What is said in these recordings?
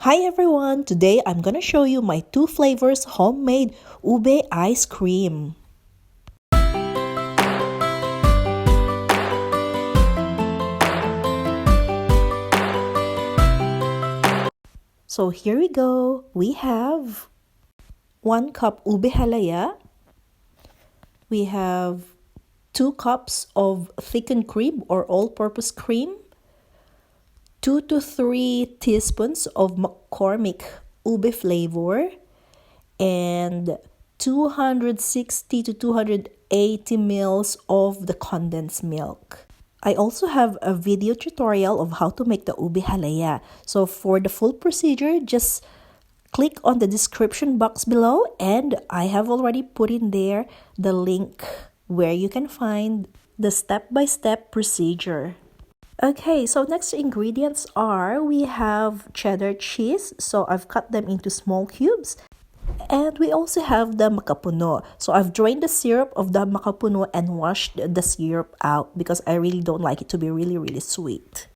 Hi everyone! Today I'm gonna show you my 2 flavors homemade ube ice cream. So here we go. We have 1 cup ube halaya. We have 2 cups of thickened cream or all-purpose cream. 2 to 3 teaspoons of McCormick Ube Flavour, and 260 to 280 mils of the condensed milk. I also have a video tutorial of how to make the ube halaya. So for the full procedure, just click on the description box below, and I have already put in there the link where you can find the step-by-step procedure. Okay, so next ingredients are, we have cheddar cheese, so I've cut them into small cubes. And we also have the macapuno. So I've drained the syrup of the macapuno and washed the syrup out because I really don't like it to be really sweet.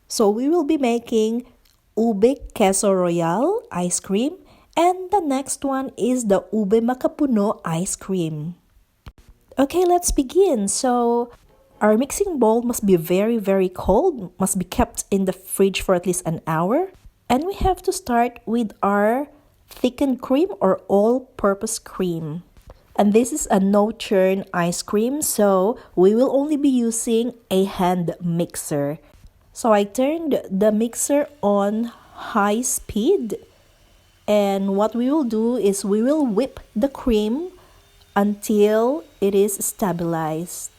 So we will be making ube queso royale ice cream, and the next one is the ube macapuno ice cream. Okay, let's begin. So our mixing bowl must be very cold, must be kept in the fridge for at least an hour. And we have to start with our thickened cream or all-purpose cream. And this is a no-churn ice cream, so we will only be using a hand mixer. So I turned the mixer on high speed. And what we will do is we will whip the cream until it is stabilized.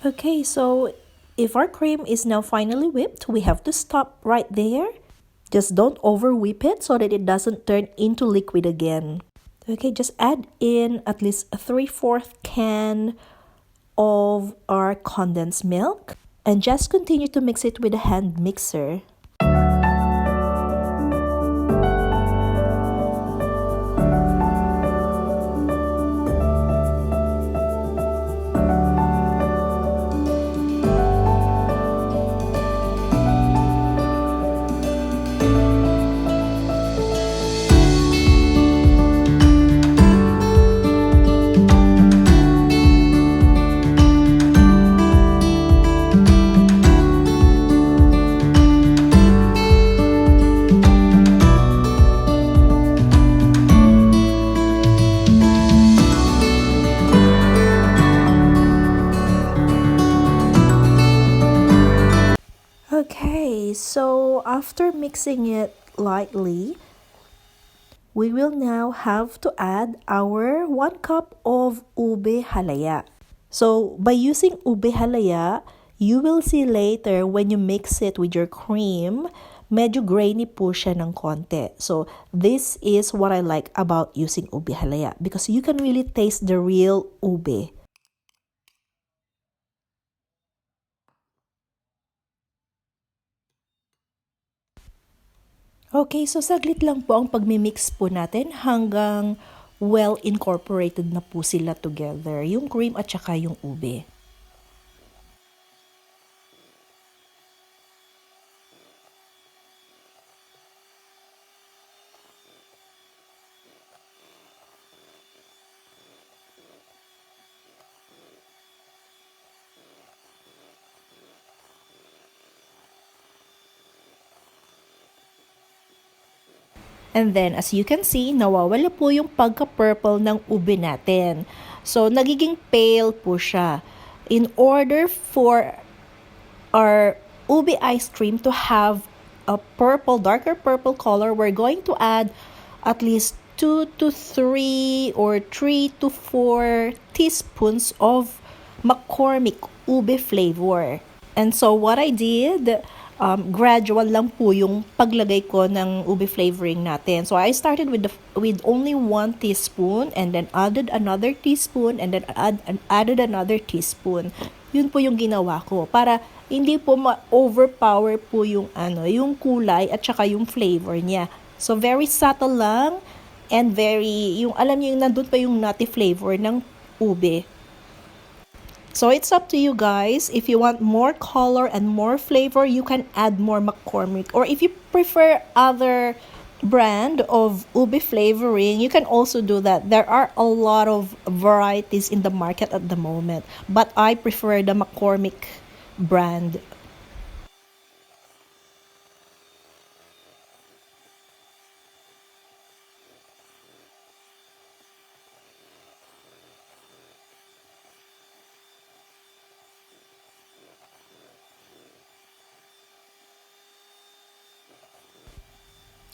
Okay, so if our cream is now finally whipped, we have to stop right there. Just don't over whip it so that it doesn't turn into liquid again. Okay, just add in at least a 3/4 can of our condensed milk and just continue to mix it with a hand mixer. Okay, so after mixing it lightly, we will now have to add our 1 cup of ube halaya. So by using ube halaya, you will see later when you mix it with your cream, medyo grainy po siya ng konti. So this is what I like about using ube halaya because you can really taste the real ube. Okay, so saglit lang po ang pagmimix po natin hanggang well incorporated na po sila together, yung cream at saka yung ube. And then, as you can see, nawawala po yung pagka-purple ng ube natin. So, nagiging pale po siya. In order for our ube ice cream to have a purple, darker purple color, we're going to add at least 2 to 3 or 3 to 4 teaspoons of McCormick Ube Flavour. And so, what I did, gradual lang po yung paglagay ko ng ube flavoring natin. So I started with only 1 teaspoon and then added another teaspoon and then added another teaspoon. Yun po yung ginawa ko para hindi po ma-overpower po yung yung kulay at saka yung flavor niya. So very subtle lang and very yung alam niyo yung nandun pa yung nutty flavor ng ube. So it's up to you guys. If you want more color and more flavor, you can add more McCormick. Or if you prefer other brand of ube flavoring, you can also do that. There are a lot of varieties in the market at the moment, but I prefer the McCormick brand.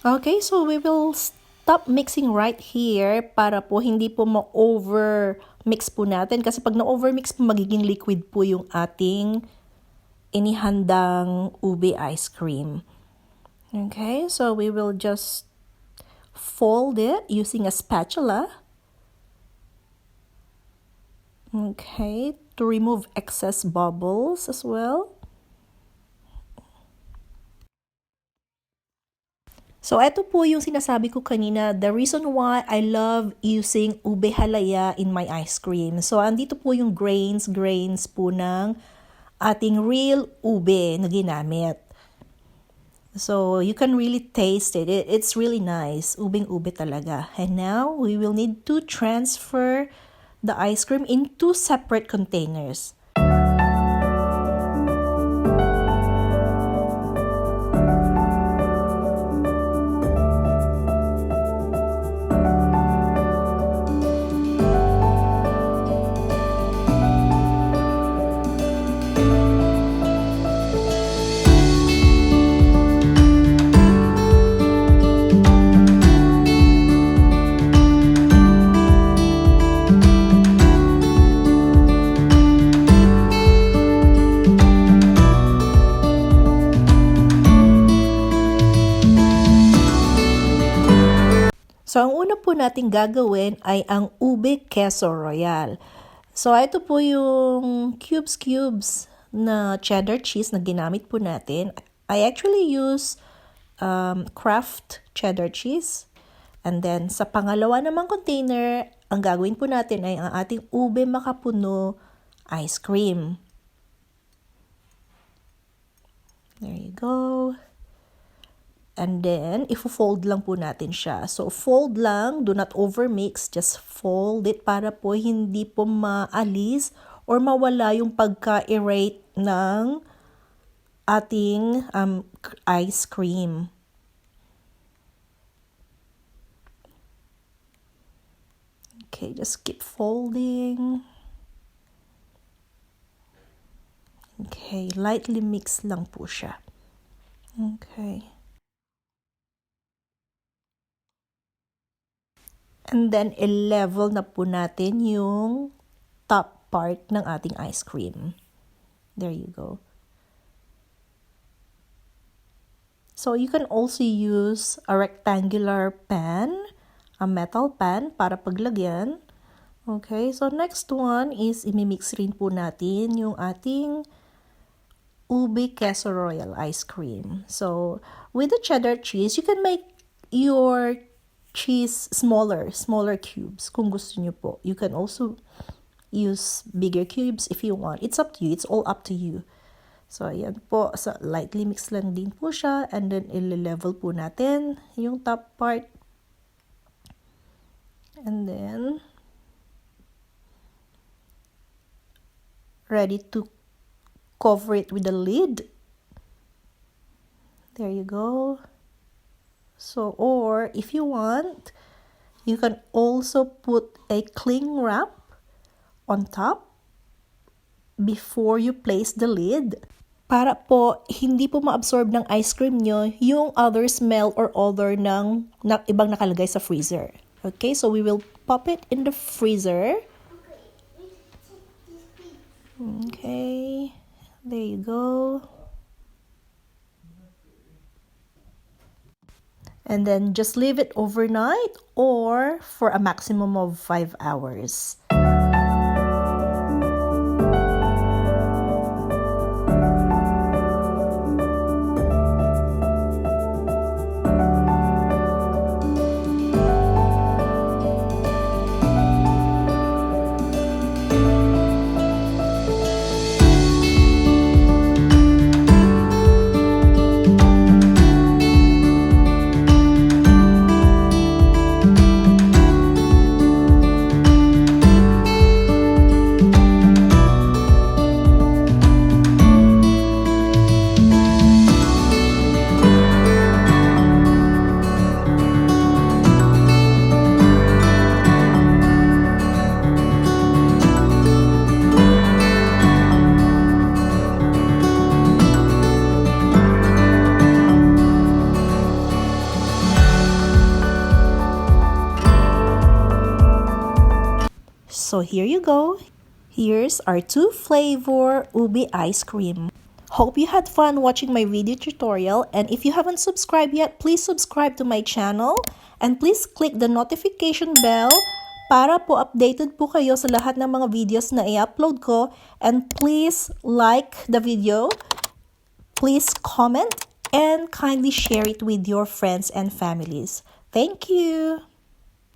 Okay, so we will stop mixing right here para po hindi po ma-over mix po natin. Kasi pag na-over mix po, magiging liquid po yung ating inihandang ube ice cream. Okay, so we will just fold it using a spatula. Okay, to remove excess bubbles as well. So, ito po yung sinasabi ko kanina, the reason why I love using ube halaya in my ice cream. So, andito po yung grains po ng ating real ube na ginamit. So, you can really taste it. It's really nice. Ubeng-ube talaga. And now, we will need to transfer the ice cream into separate containers. So, ang una po natin gagawin ay ang ube queso royale. So, ito po yung cubes na cheddar cheese na ginamit po natin. I actually use Kraft cheddar cheese. And then, sa pangalawa namang container, ang gagawin po natin ay ang ating ube macapuno ice cream. There you go. And then, ifo-fold lang po natin siya. So, fold lang, do not overmix, just fold it para po hindi po maalis or mawala yung pagka-aerate ng ating ice cream. Okay, just keep folding. Okay, lightly mix lang po siya. Okay. And then, i-level na po natin yung top part ng ating ice cream. There you go. So, you can also use a rectangular pan, a metal pan, para paglagyan. Okay, so next one is imimix rin po natin yung ating ube queso royale ice cream. So, with the cheddar cheese, you can make your cheese, smaller cubes kung gusto nyo po. You can also use bigger cubes if you want. It's up to you. It's all up to you. So, ayan po. So, lightly mix lang din po siya. And then, i-level po natin yung top part. And then, ready to cover it with the lid. There you go. So, or if you want, you can also put a cling wrap on top before you place the lid. Para po, hindi po ma-absorb ng ice cream nyo yung other smell or odor ng ibang nakalagay sa freezer. Okay, so we will pop it in the freezer. Okay, there you go. And then just leave it overnight or for a maximum of 5 hours. So here you go. Here's our 2-flavor Ube Ice Cream. Hope you had fun watching my video tutorial, and if you haven't subscribed yet, please subscribe to my channel and please click the notification bell para po updated po kayo sa lahat ng mga videos na i-upload ko, and please like the video, please comment, and kindly share it with your friends and families. Thank you!